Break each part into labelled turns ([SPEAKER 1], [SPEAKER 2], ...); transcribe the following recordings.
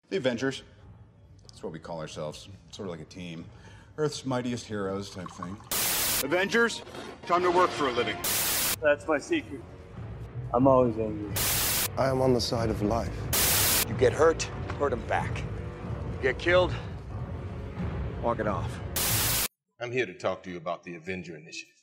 [SPEAKER 1] The Avengers. That's what we call ourselves. Sort of like a team. Earth's mightiest heroes type thing.
[SPEAKER 2] Avengers, time to work for a living.
[SPEAKER 3] That's my secret. I'm always angry.
[SPEAKER 4] I am on the side of life.
[SPEAKER 5] You get hurt, hurt him back.
[SPEAKER 2] You get killed,
[SPEAKER 5] Walk it off.
[SPEAKER 6] I'm here to talk to you about the Avenger Initiative.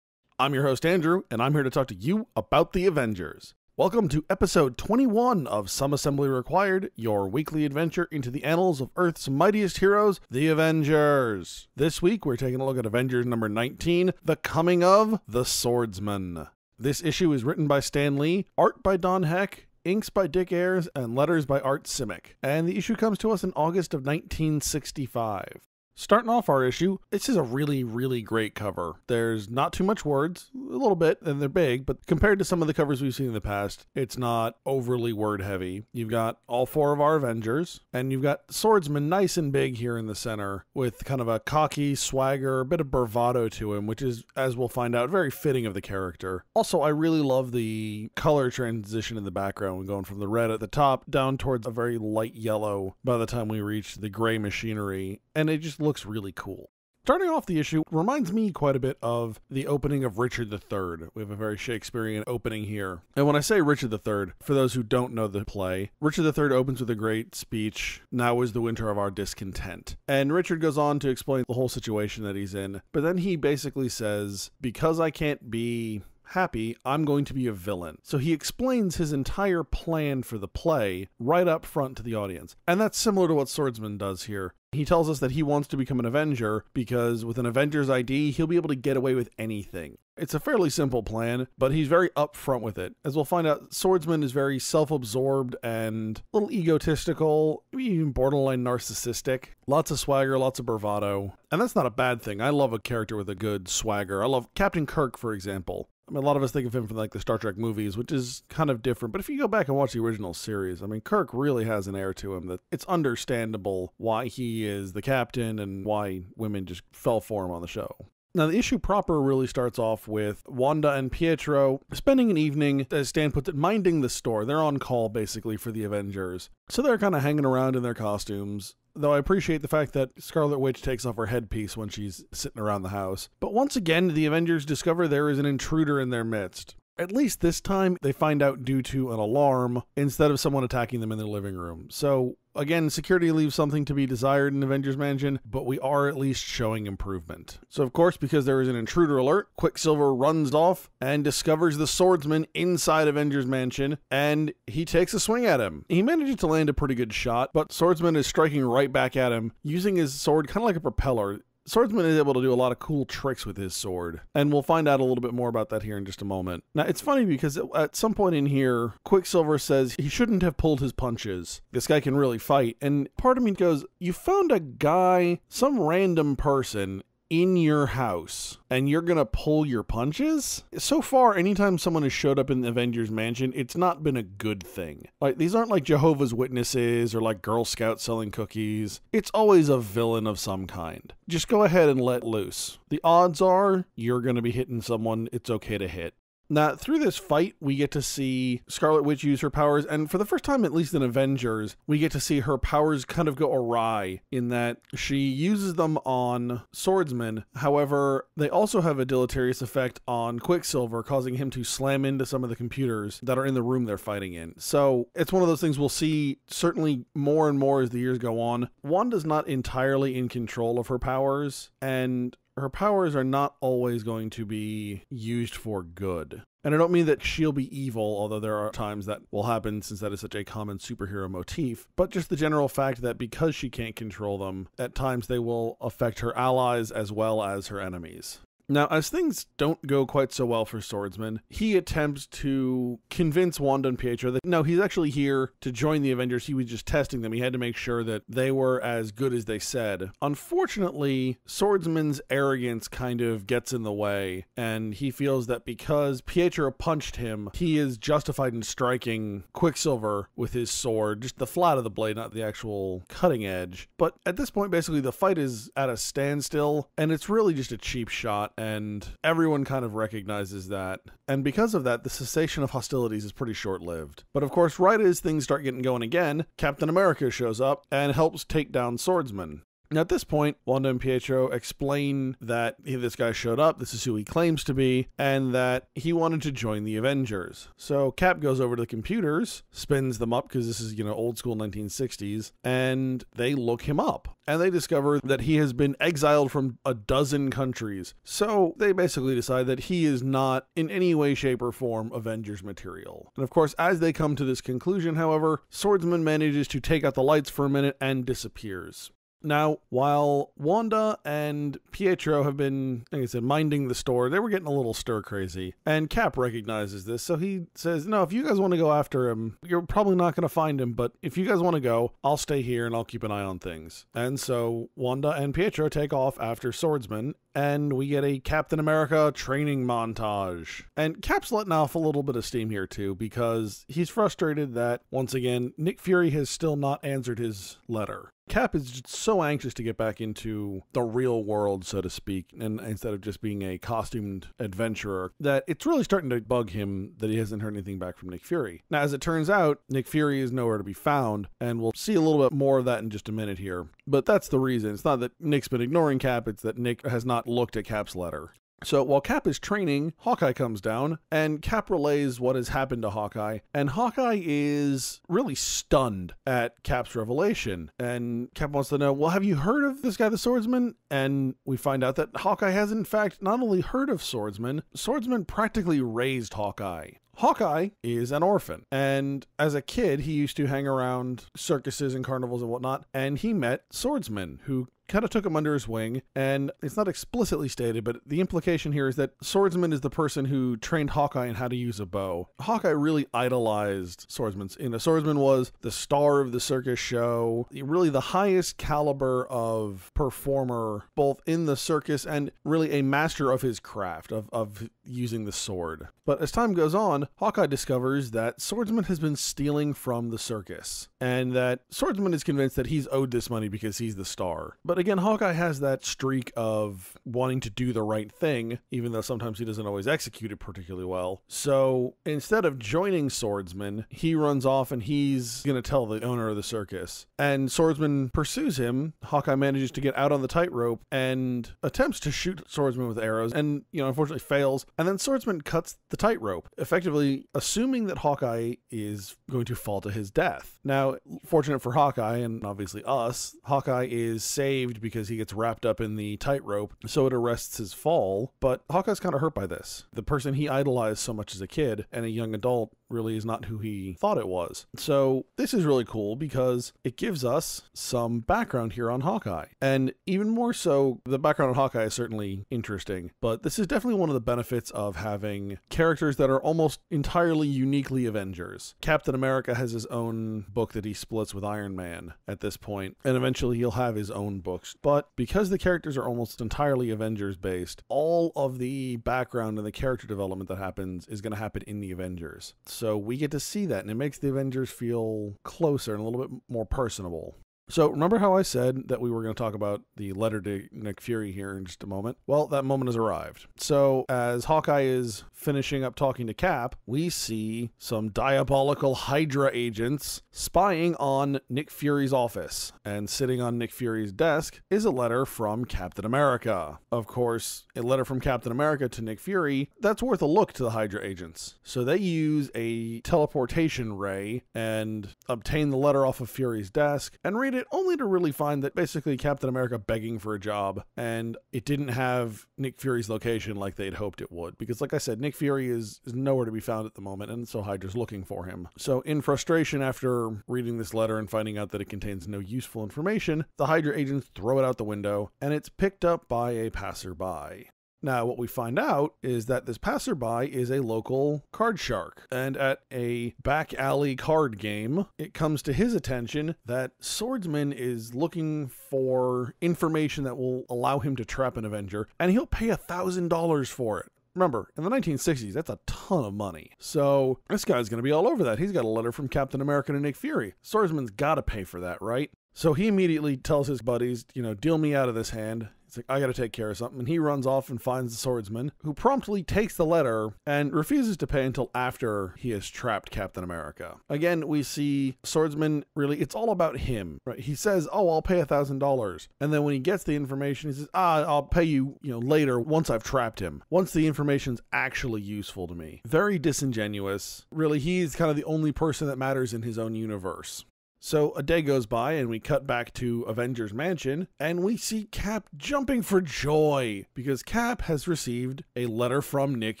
[SPEAKER 7] I'm your host, Andrew, and I'm here to talk to you about the Avengers. Welcome to episode 21 of Some Assembly Required, your weekly adventure into the annals of Earth's mightiest heroes, the Avengers. This week, we're taking a look at Avengers number 19, The Coming of The Swordsman. This issue is written by Stan Lee, art by Don Heck, inks by Dick Ayers, and letters by Art Simic. And the issue comes to us in August of 1965. Starting off our issue, this is a really great cover. There's not too much words, a little bit, and they're big, but compared to some of the covers we've seen in the past, it's not overly word heavy. You've got all four of our Avengers, and you've got Swordsman nice and big here in the center, with kind of a cocky swagger, a bit of bravado to him, which is, as we'll find out, very fitting of the character. Also, I really love the color transition in the background, going from the red at the top down towards a very light yellow by the time we reach the gray machinery, and it just looks really cool. Starting off the issue reminds me quite a bit of the opening of Richard III. We have a very Shakespearean opening here. And when I say Richard III, for those who don't know the play, Richard III opens with a great speech, "Now is the winter of our discontent." And Richard goes on to explain the whole situation that he's in. But then he basically says, because I can't be happy, I'm going to be a villain. So he explains his entire plan for the play right up front to the audience. And that's similar to what Swordsman does here. He tells us that he wants to become an Avenger because with an Avenger's ID, he'll be able to get away with anything. It's a fairly simple plan, but he's very upfront with it. As we'll find out, Swordsman is very self-absorbed and a little egotistical, even borderline narcissistic. Lots of swagger, lots of bravado. And that's not a bad thing. I love a character with a good swagger. I love Captain Kirk, for example. I mean, a lot of us think of him from like the Star Trek movies, which is kind of different. But if you go back and watch the original series, I mean, Kirk really has an air to him that it's understandable why he is the captain and why women just fell for him on the show. Now, the issue proper really starts off with Wanda and Pietro spending an evening, as Stan puts it, minding the store. They're on call, basically, for the Avengers. So they're kind of hanging around in their costumes. Though I appreciate the fact that Scarlet Witch takes off her headpiece when she's sitting around the house. But once again, the Avengers discover there is an intruder in their midst. At least this time, they find out due to an alarm instead of someone attacking them in their living room. So, again, security leaves something to be desired in Avengers Mansion, but we are at least showing improvement. So, of course, because there is an intruder alert, Quicksilver runs off and discovers the Swordsman inside Avengers Mansion, and he takes a swing at him. He manages to land a pretty good shot, but Swordsman is striking right back at him, using his sword kind of like a propeller. Swordsman is able to do a lot of cool tricks with his sword, and we'll find out a little bit more about that here in just a moment. Now, it's funny because at some point in here, Quicksilver says he shouldn't have pulled his punches. This guy can really fight, and part of me goes, you found a guy, some random person, in your house, and you're gonna pull your punches? So far, anytime someone has showed up in the Avengers Mansion, it's not been a good thing. Like, these aren't like Jehovah's Witnesses or like Girl Scouts selling cookies. It's always a villain of some kind. Just go ahead and let loose. The odds are you're gonna be hitting someone it's okay to hit. Now, through this fight, we get to see Scarlet Witch use her powers, and for the first time, at least in Avengers, we get to see her powers kind of go awry in that she uses them on Swordsman. However, they also have a deleterious effect on Quicksilver, causing him to slam into some of the computers that are in the room they're fighting in. So it's one of those things we'll see certainly more and more as the years go on. Wanda's not entirely in control of her powers, and her powers are not always going to be used for good. And I don't mean that she'll be evil, although there are times that will happen since that is such a common superhero motif, but just the general fact that because she can't control them, at times they will affect her allies as well as her enemies. Now, as things don't go quite so well for Swordsman, he attempts to convince Wanda and Pietro that no, he's actually here to join the Avengers. He was just testing them. He had to make sure that they were as good as they said. Unfortunately, Swordsman's arrogance kind of gets in the way, and he feels that because Pietro punched him, he is justified in striking Quicksilver with his sword, just the flat of the blade, not the actual cutting edge. But at this point, basically, the fight is at a standstill, and it's really just a cheap shot. and everyone kind of recognizes that. And because of that, the cessation of hostilities is pretty short-lived. But of course, right as things start getting going again, Captain America shows up and helps take down Swordsman. Now, at this point, Wanda and Pietro explain that this guy showed up, this is who he claims to be, and that he wanted to join the Avengers. So Cap goes over to the computers, spins them up, because this is, old school 1960s, and they look him up. And they discover that he has been exiled from a dozen countries. So they basically decide that he is not in any way, shape, or form Avengers material. And of course, as they come to this conclusion, however, Swordsman manages to take out the lights for a minute and disappears. Now, while Wanda and Pietro have been, like I said, minding the store, they were getting a little stir-crazy. And Cap recognizes this, so he says, no, if you guys want to go after him, you're probably not going to find him, but if you guys want to go, I'll stay here and I'll keep an eye on things. And so Wanda and Pietro take off after Swordsman, and we get a Captain America training montage. And Cap's letting off a little bit of steam here, too, because he's frustrated that, once again, Nick Fury has still not answered his letter. Cap is just so anxious to get back into the real world, so to speak, and instead of just being a costumed adventurer, that it's really starting to bug him that he hasn't heard anything back from Nick Fury. Now, as it turns out, Nick Fury is nowhere to be found, and we'll see a little bit more of that in just a minute here. But that's the reason. It's not that Nick's been ignoring Cap, it's that Nick has not looked at Cap's letter. So while Cap is training, Hawkeye comes down, and Cap relays what has happened to Hawkeye, and Hawkeye is really stunned at Cap's revelation. And Cap wants to know, well, have you heard of this guy, the Swordsman? And we find out that Hawkeye has, in fact, not only heard of Swordsman, Swordsman practically raised Hawkeye. Hawkeye is an orphan, and as a kid, he used to hang around circuses and carnivals and whatnot, and he met Swordsman, who kind of took him under his wing, and it's not explicitly stated, but the implication here is that Swordsman is the person who trained Hawkeye in how to use a bow. Hawkeye really idolized Swordsman. Swordsman was the star of the circus show, really the highest caliber of performer, both in the circus and really a master of his craft, of using the sword. But as time goes on, Hawkeye discovers that Swordsman has been stealing from the circus, and that Swordsman is convinced that he's owed this money because he's the star. But again, Hawkeye has that streak of wanting to do the right thing, even though sometimes he doesn't always execute it particularly well. So instead of joining Swordsman, he runs off and he's going to tell the owner of the circus. And Swordsman pursues him. Hawkeye manages to get out on the tightrope and attempts to shoot Swordsman with arrows and, unfortunately fails. And then Swordsman cuts the tightrope, effectively assuming that Hawkeye is going to fall to his death. Now, fortunate for Hawkeye, and obviously us, Hawkeye is saved because he gets wrapped up in the tightrope, so it arrests his fall. But Hawkeye's kind of hurt by this. The person he idolized so much as a kid and a young adult really is not who he thought it was. So this is really cool because it gives us some background here on Hawkeye. And even more so, the background on Hawkeye is certainly interesting, but this is definitely one of the benefits of having characters that are almost entirely uniquely Avengers. Captain America has his own book that he splits with Iron Man at this point, and eventually he'll have his own books. But because the characters are almost entirely Avengers based, all of the background and the character development that happens is going to happen in the Avengers. So we get to see that, and it makes the Avengers feel closer and a little bit more personable. So remember how I said that we were going to talk about the letter to Nick Fury here in just a moment? Well, that moment has arrived. So as Hawkeye is finishing up talking to Cap, we see some diabolical Hydra agents spying on Nick Fury's office. And sitting on Nick Fury's desk is a letter from Captain America. Of course, a letter from Captain America to Nick Fury, that's worth a look to the Hydra agents. So they use a teleportation ray and obtain the letter off of Fury's desk and read it, only to really find that basically Captain America begging for a job, and it didn't have Nick Fury's location like they'd hoped it would. Because like I said, Nick Fury is nowhere to be found at the moment, and so Hydra's looking for him. So in frustration after reading this letter and finding out that it contains no useful information, the Hydra agents throw it out the window, and it's picked up by a passerby. Now, what we find out is that this passerby is a local card shark, and at a back alley card game, it comes to his attention that Swordsman is looking for information that will allow him to trap an Avenger, and he'll pay $1,000 for it. Remember, in the 1960s, that's a ton of money. So this guy's going to be all over that. He's got a letter from Captain America to Nick Fury. Swordsman's got to pay for that, right? So he immediately tells his buddies, deal me out of this hand. He's like, I gotta take care of something. And he runs off and finds the swordsman, who promptly takes the letter and refuses to pay until after he has trapped Captain America. Again, we see swordsman, really, it's all about him, right? He says, oh, I'll pay $1,000. And then when he gets the information, he says, I'll pay you, later once I've trapped him, once the information's actually useful to me. Very disingenuous. Really, he's kind of the only person that matters in his own universe. So a day goes by and we cut back to Avengers Mansion and we see Cap jumping for joy because Cap has received a letter from Nick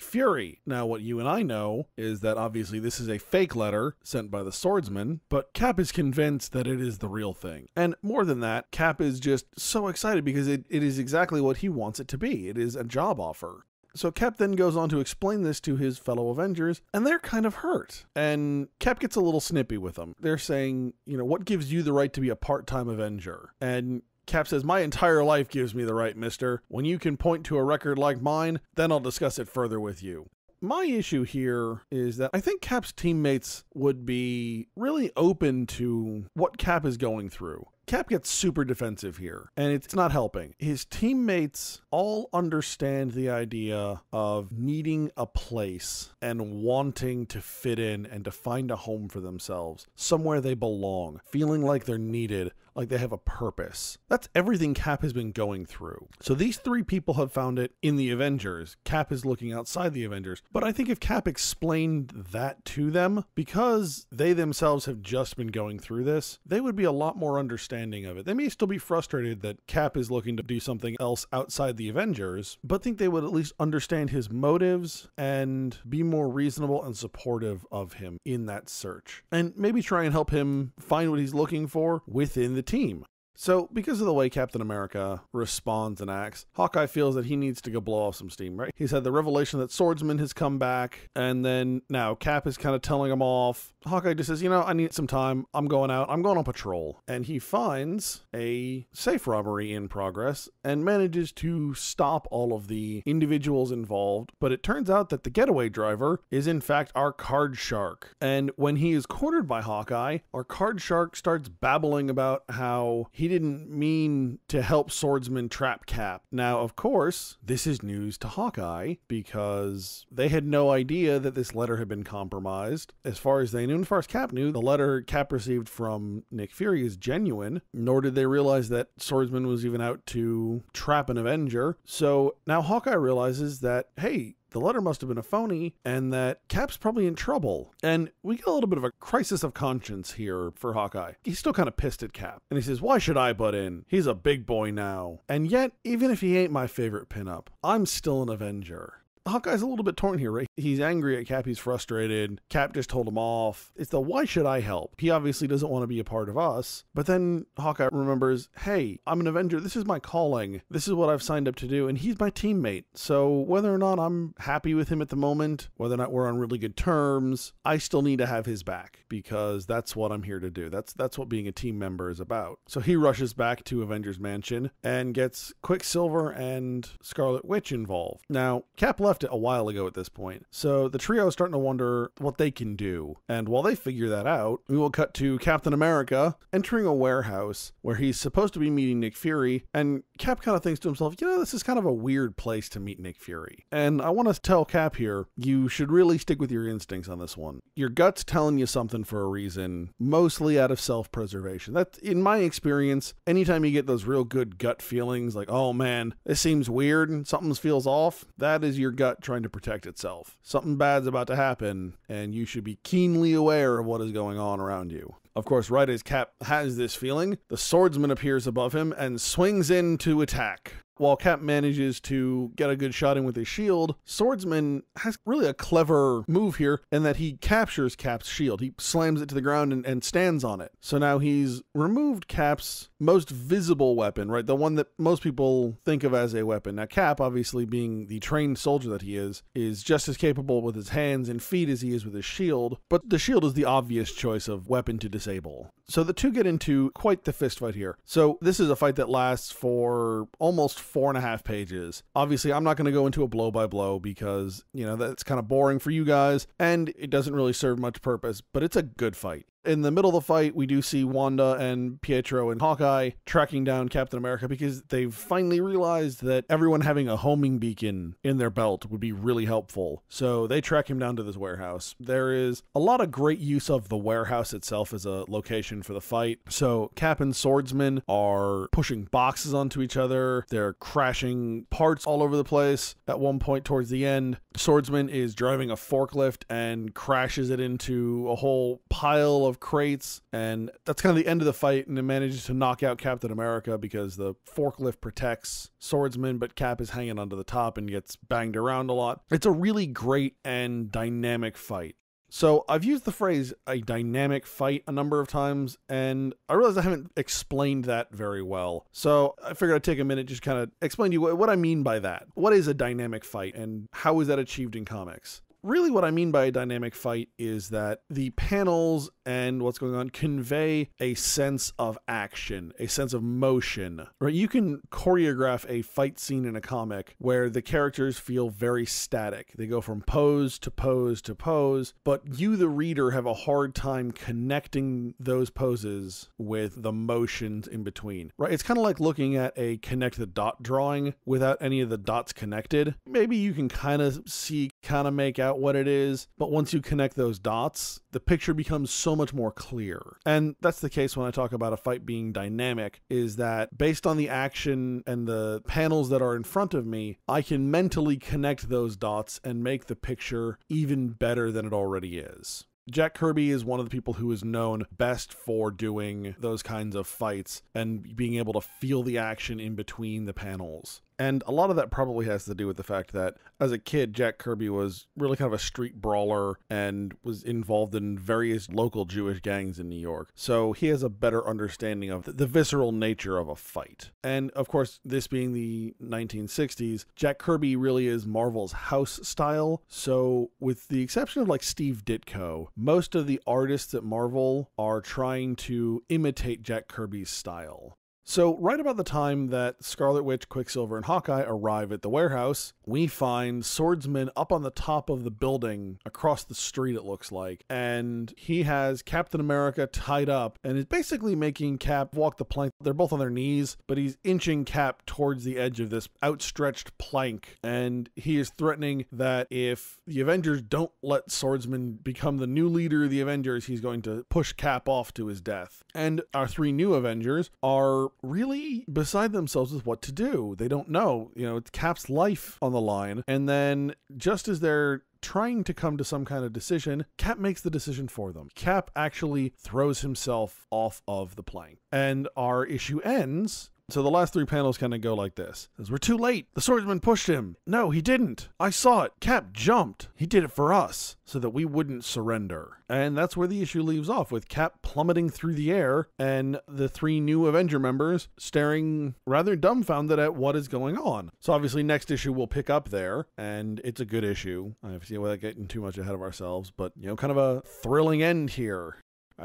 [SPEAKER 7] Fury. Now what you and I know is that obviously this is a fake letter sent by the swordsman, but Cap is convinced that it is the real thing. And more than that, Cap is just so excited because it is exactly what he wants it to be. It is a job offer. So Cap then goes on to explain this to his fellow Avengers, and they're kind of hurt. And Cap gets a little snippy with them. They're saying, what gives you the right to be a part-time Avenger? And Cap says, my entire life gives me the right, mister. When you can point to a record like mine, then I'll discuss it further with you. My issue here is that I think Cap's teammates would be really open to what Cap is going through. Cap gets super defensive here, and it's not helping. His teammates all understand the idea of needing a place and wanting to fit in and to find a home for themselves, somewhere they belong, feeling like they're needed, like they have a purpose. That's everything Cap has been going through. So these three people have found it in the Avengers. Cap is looking outside the Avengers. But I think if Cap explained that to them, because they themselves have just been going through this, they would be a lot more understanding of it. They may still be frustrated that Cap is looking to do something else outside the Avengers, but think they would at least understand his motives and be more reasonable and supportive of him in that search. And maybe try and help him find what he's looking for within the team. So, because of the way Captain America responds and acts, Hawkeye feels that he needs to go blow off some steam, right? He's had the revelation that Swordsman has come back, and then now Cap is kind of telling him off. Hawkeye just says, I need some time. I'm going out. I'm going on patrol. And he finds a safe robbery in progress and manages to stop all of the individuals involved. But it turns out that the getaway driver is in fact our card shark. And when he is cornered by Hawkeye, our card shark starts babbling about how he didn't mean to help Swordsman trap Cap. Now, of course, this is news to Hawkeye because they had no idea that this letter had been compromised. As far as they knew, and as far as Cap knew, the letter Cap received from Nick Fury is genuine, nor did they realize that Swordsman was even out to trap an Avenger. So now Hawkeye realizes that, hey, the letter must have been a phony and that Cap's probably in trouble. And we get a little bit of a crisis of conscience here for Hawkeye. He's still kind of pissed at Cap. And he says, why should I butt in? He's a big boy now. And yet, even if he ain't my favorite pinup, I'm still an Avenger. Hawkeye's a little bit torn here, right? He's angry at Cap. He's frustrated. Cap just told him off. It's the why should I help? He obviously doesn't want to be a part of us. But then Hawkeye remembers, hey, I'm an Avenger. This is my calling. This is what I've signed up to do. And he's my teammate. So whether or not I'm happy with him at the moment, whether or not we're on really good terms, I still need to have his back because that's what I'm here to do. That's what being a team member is about. So he rushes back to Avengers Mansion and gets Quicksilver and Scarlet Witch involved. Now, Cap left it a while ago at this point. So the trio is starting to wonder what they can do. And while they figure that out, we will cut to Captain America entering a warehouse where he's supposed to be meeting Nick Fury. And Cap kind of thinks to himself, this is kind of a weird place to meet Nick Fury. And I want to tell Cap here, you should really stick with your instincts on this one. Your gut's telling you something for a reason, mostly out of self-preservation. That's, in my experience, anytime you get those real good gut feelings like, oh man, this seems weird and something feels off, that is your gut trying to protect itself. Something bad's about to happen, and you should be keenly aware of what is going on around you. Of course, right as Cap has this feeling, the swordsman appears above him and swings in to attack. While Cap manages to get a good shot in with his shield, Swordsman has really a clever move here in that he captures Cap's shield. He slams it to the ground and stands on it. So now he's removed Cap's most visible weapon, right? The one that most people think of as a weapon. Now Cap, obviously being the trained soldier that he is just as capable with his hands and feet as he is with his shield, but the shield is the obvious choice of weapon to disable. So the two get into quite the fist fight here. So this is a fight that lasts for almost 4.5 pages. Obviously, I'm not going to go into a blow by blow because, that's kind of boring for you guys and it doesn't really serve much purpose, but it's a good fight. In the middle of the fight, we do see Wanda and Pietro and Hawkeye tracking down Captain America because they've finally realized that everyone having a homing beacon in their belt would be really helpful. So they track him down to this warehouse. There is a lot of great use of the warehouse itself as a location for the fight. So Cap and Swordsman are pushing boxes onto each other. They're crashing parts all over the place. At one point towards the end, Swordsman is driving a forklift and crashes it into a whole pile of crates, and that's kind of the end of the fight, and it manages to knock out Captain America because the forklift protects Swordsman, but Cap is hanging onto the top and gets banged around a lot. It's a really great and dynamic fight. So I've used the phrase a dynamic fight a number of times, and I realize I haven't explained that very well. So I figured I'd take a minute just kind of explain to you what I mean by that. What is a dynamic fight, and how is that achieved in comics? Really, what I mean by a dynamic fight is that the panels and what's going on convey a sense of action, a sense of motion, right? You can choreograph a fight scene in a comic where the characters feel very static. They go from pose to pose to pose, but you, the reader, have a hard time connecting those poses with the motions in between, right? It's kind of like looking at a connect the dot drawing without any of the dots connected. Maybe you can kind of see, kind of make out what it is, but once you connect those dots, the picture becomes so much more clear. And that's the case when I talk about a fight being dynamic, is that based on the action and the panels that are in front of me, I can mentally connect those dots and make the picture even better than it already is. Jack Kirby is one of the people who is known best for doing those kinds of fights and being able to feel the action in between the panels. And a lot of that probably has to do with the fact that as a kid, Jack Kirby was really kind of a street brawler and was involved in various local Jewish gangs in New York. So he has a better understanding of the visceral nature of a fight. And of course, this being the 1960s, Jack Kirby really is Marvel's house style. So with the exception of like Steve Ditko, most of the artists at Marvel are trying to imitate Jack Kirby's style. So right about the time that Scarlet Witch, Quicksilver, and Hawkeye arrive at the warehouse, we find Swordsman up on the top of the building across the street, it looks like, and he has Captain America tied up and is basically making Cap walk the plank. They're both on their knees, but he's inching Cap towards the edge of this outstretched plank, and he is threatening that if the Avengers don't let Swordsman become the new leader of the Avengers, he's going to push Cap off to his death. And our three new Avengers are really beside themselves with what to do. They don't know. It's Cap's life on the line. And then just as they're trying to come to some kind of decision, Cap makes the decision for them. Cap actually throws himself off of the plank. And our issue ends. So the last three panels kind of go like this. Says, we're too late. The swordsman pushed him. No, he didn't. I saw it. Cap jumped. He did it for us so that we wouldn't surrender. And that's where the issue leaves off, with Cap plummeting through the air and the three new Avenger members staring rather dumbfounded at what is going on. So obviously next issue we'll pick up there, and it's a good issue. I see without getting too much ahead of ourselves, but kind of a thrilling end here.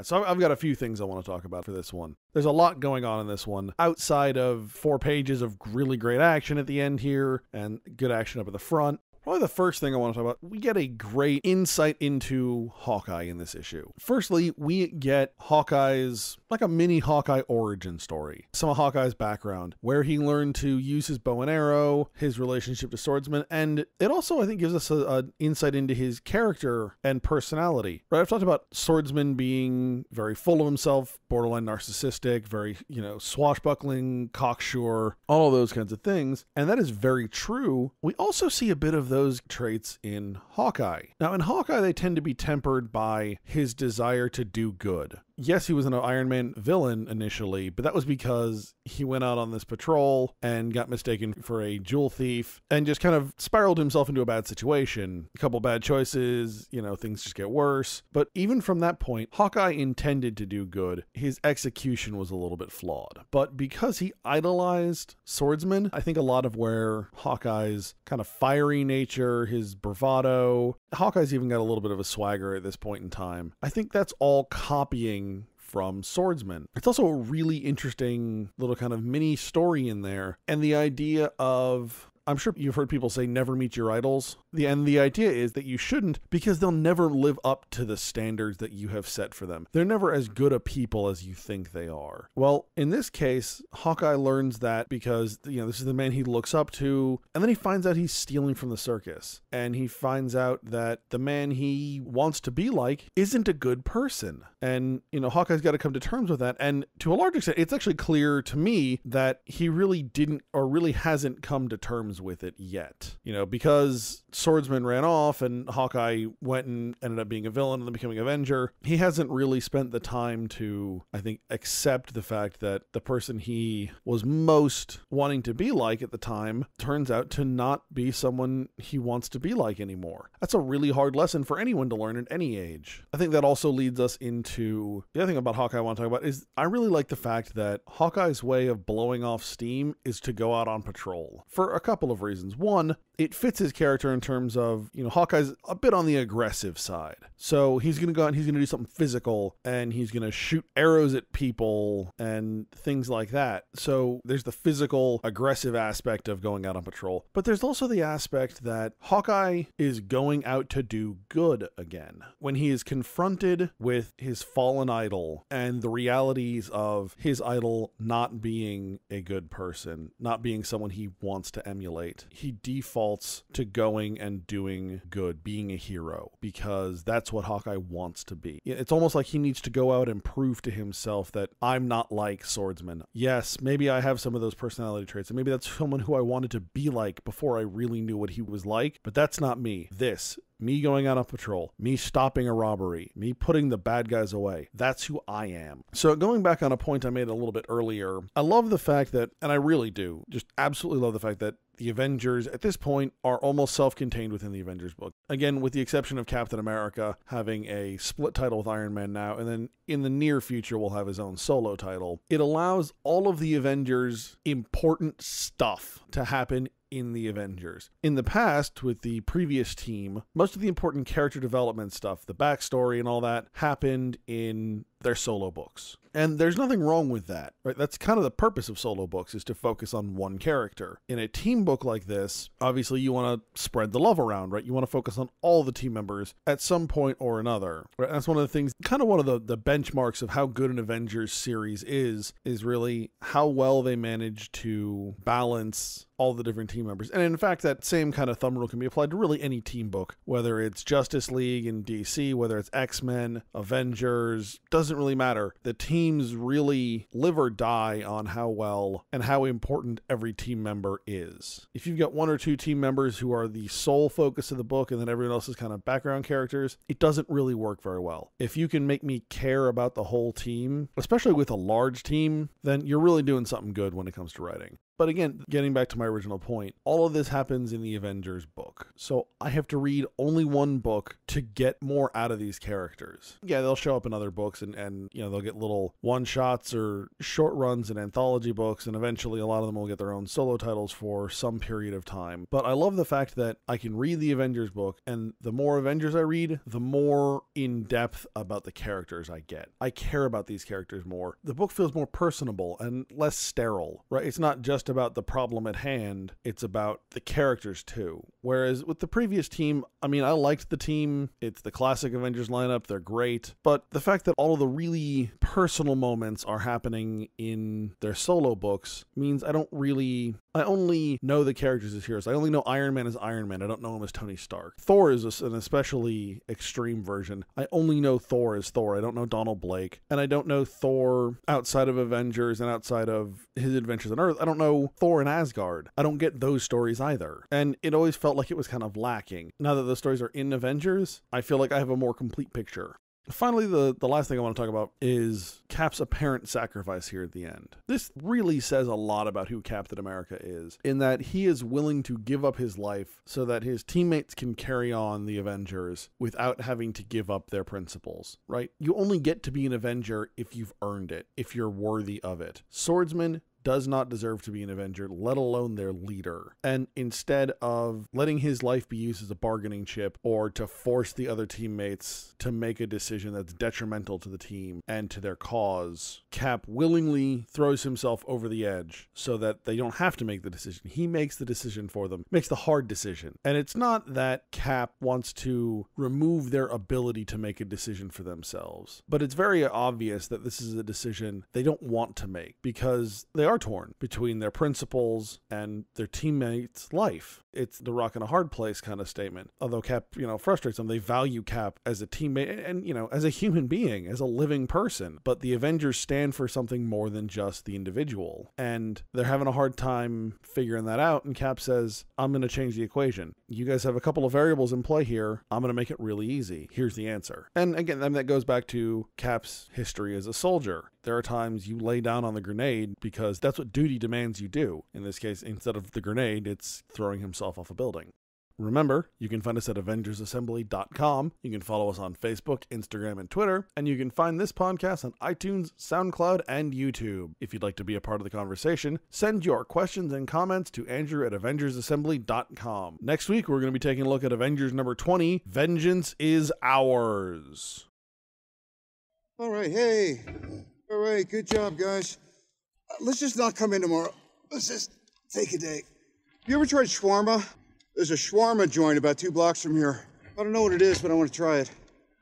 [SPEAKER 7] So I've got a few things I want to talk about for this one. There's a lot going on in this one, outside of 4 pages of really great action at the end here, and good action up at the front. Probably the first thing I want to talk about, we get a great insight into Hawkeye in this issue. Firstly, we get Hawkeye's, like a mini Hawkeye origin story. Some of Hawkeye's background, where he learned to use his bow and arrow, his relationship to Swordsman, and it also, I think, gives us an insight into his character and personality. Right, I've talked about Swordsman being very full of himself, borderline narcissistic, very, swashbuckling, cocksure, all of those kinds of things, and that is very true. We also see a bit of those traits in Hawkeye. Now, in Hawkeye, they tend to be tempered by his desire to do good. Yes, he was an Iron Man villain initially, but that was because he went out on this patrol and got mistaken for a jewel thief and just kind of spiraled himself into a bad situation. A couple bad choices, things just get worse. But even from that point, Hawkeye intended to do good. His execution was a little bit flawed. But because he idolized Swordsman, I think a lot of where Hawkeye's kind of fiery nature, his bravado, Hawkeye's even got a little bit of a swagger at this point in time. I think that's all copying from Swordsman. It's also a really interesting little kind of mini story in there, and the idea of I'm sure you've heard people say never meet your idols. The idea is that you shouldn't, because they'll never live up to the standards that you have set for them. They're never as good a people as you think they are. Well, in this case, Hawkeye learns that because, this is the man he looks up to, and then he finds out he's stealing from the circus. And he finds out that the man he wants to be like isn't a good person. And, Hawkeye's got to come to terms with that. And to a large extent, it's actually clear to me that he really didn't, or really hasn't come to terms with it yet. Because Swordsman ran off and Hawkeye went and ended up being a villain and then becoming Avenger, he hasn't really spent the time to, I think, accept the fact that the person he was most wanting to be like at the time turns out to not be someone he wants to be like anymore. That's a really hard lesson for anyone to learn at any age. I think that also leads us into the other thing about Hawkeye I want to talk about is I really like the fact that Hawkeye's way of blowing off steam is to go out on patrol for a couple of reasons. One, it fits his character in terms of, Hawkeye's a bit on the aggressive side. So he's going to go out and he's going to do something physical and he's going to shoot arrows at people and things like that. So there's the physical aggressive aspect of going out on patrol. But there's also the aspect that Hawkeye is going out to do good again. When he is confronted with his fallen idol and the realities of his idol not being a good person, not being someone he wants to emulate, he defaults to going and doing good, being a hero, because that's what Hawkeye wants to be. It's almost like he needs to go out and prove to himself that I'm not like Swordsman. Yes, maybe I have some of those personality traits, and maybe that's someone who I wanted to be like before I really knew what he was like, but that's not me. Me going out on patrol, me stopping a robbery, me putting the bad guys away. That's who I am. So going back on a point I made a little bit earlier, I love the fact that, and I really do, just absolutely love the fact that the Avengers at this point are almost self-contained within the Avengers book. Again, with the exception of Captain America having a split title with Iron Man now, and then in the near future will have his own solo title. It allows all of the Avengers' important stuff to happen in the Avengers. In the past, with the previous team, most of the important character development stuff, the backstory and all that, happened in their solo books. And there's nothing wrong with that, right? That's kind of the purpose of solo books, is to focus on one character. In a team book like this, obviously you want to spread the love around, right? You want to focus on all the team members at some point or another, right? That's one of the things, kind of one of the benchmarks of how good an Avengers series is really how well they manage to balance all the different team members. And in fact, that same kind of thumb rule can be applied to really any team book, whether it's Justice League and DC, whether it's X-Men, Avengers, doesn't really matter. The teams really live or die on how well and how important every team member is. If you've got one or two team members who are the sole focus of the book and then everyone else is kind of background characters, it doesn't really work very well. If you can make me care about the whole team, especially with a large team, then you're really doing something good when it comes to writing. But again, getting back to my original point, all of this happens in the Avengers book. So I have to read only one book to get more out of these characters. Yeah, they'll show up in other books and they'll get little one-shots or short runs in anthology books, and eventually a lot of them will get their own solo titles for some period of time. But I love the fact that I can read the Avengers book, and the more Avengers I read, the more in-depth about the characters I get. I care about these characters more. The book feels more personable and less sterile, right? It's not just about the problem at hand, it's about the characters too. Whereas with the previous team, I liked the team. It's the classic Avengers lineup. They're great. But the fact that all of the really personal moments are happening in their solo books means I only know the characters as heroes. I only know Iron Man as Iron Man. I don't know him as Tony Stark. Thor is an especially extreme version. I only know Thor as Thor. I don't know Donald Blake. And I don't know Thor outside of Avengers and outside of his adventures on Earth. I don't know Thor in Asgard. I don't get those stories either. And it always felt like it was kind of lacking. Now that those stories are in Avengers, I feel like I have a more complete picture. Finally, the last thing I want to talk about is Cap's apparent sacrifice here at the end. This really says a lot about who Captain America is, in that he is willing to give up his life so that his teammates can carry on the Avengers without having to give up their principles, right? You only get to be an Avenger if you've earned it, if you're worthy of it. Swordsman does not deserve to be an Avenger, let alone their leader. And instead of letting his life be used as a bargaining chip or to force the other teammates to make a decision that's detrimental to the team and to their cause, Cap willingly throws himself over the edge so that they don't have to make the decision. He makes the decision for them, makes the hard decision. And it's not that Cap wants to remove their ability to make a decision for themselves, but it's very obvious that this is a decision they don't want to make because they are torn between their principles and their teammates' life. It's the rock and a hard place kind of statement. Although Cap, frustrates them, they value Cap as a teammate and, as a human being, as a living person. But the Avengers stand for something more than just the individual. And they're having a hard time figuring that out. And Cap says, I'm going to change the equation. You guys have a couple of variables in play here. I'm going to make it really easy. Here's the answer. And again, that goes back to Cap's history as a soldier. There are times you lay down on the grenade because that's what duty demands you do. In this case, instead of the grenade, it's throwing himself off a building. Remember, you can find us at AvengersAssembly.com. You can follow us on Facebook, Instagram, and Twitter. And you can find this podcast on iTunes, SoundCloud, and YouTube. If you'd like to be a part of the conversation, send your questions and comments to Andrew at AvengersAssembly.com. Next week, we're going to be taking a look at Avengers number 20, Vengeance is Ours.
[SPEAKER 8] All right, hey. All right, good job, guys. Let's just not come in tomorrow. Let's just take a day. You ever tried shawarma? There's a shawarma joint about 2 blocks from here. I don't know what it is, but I want to try it.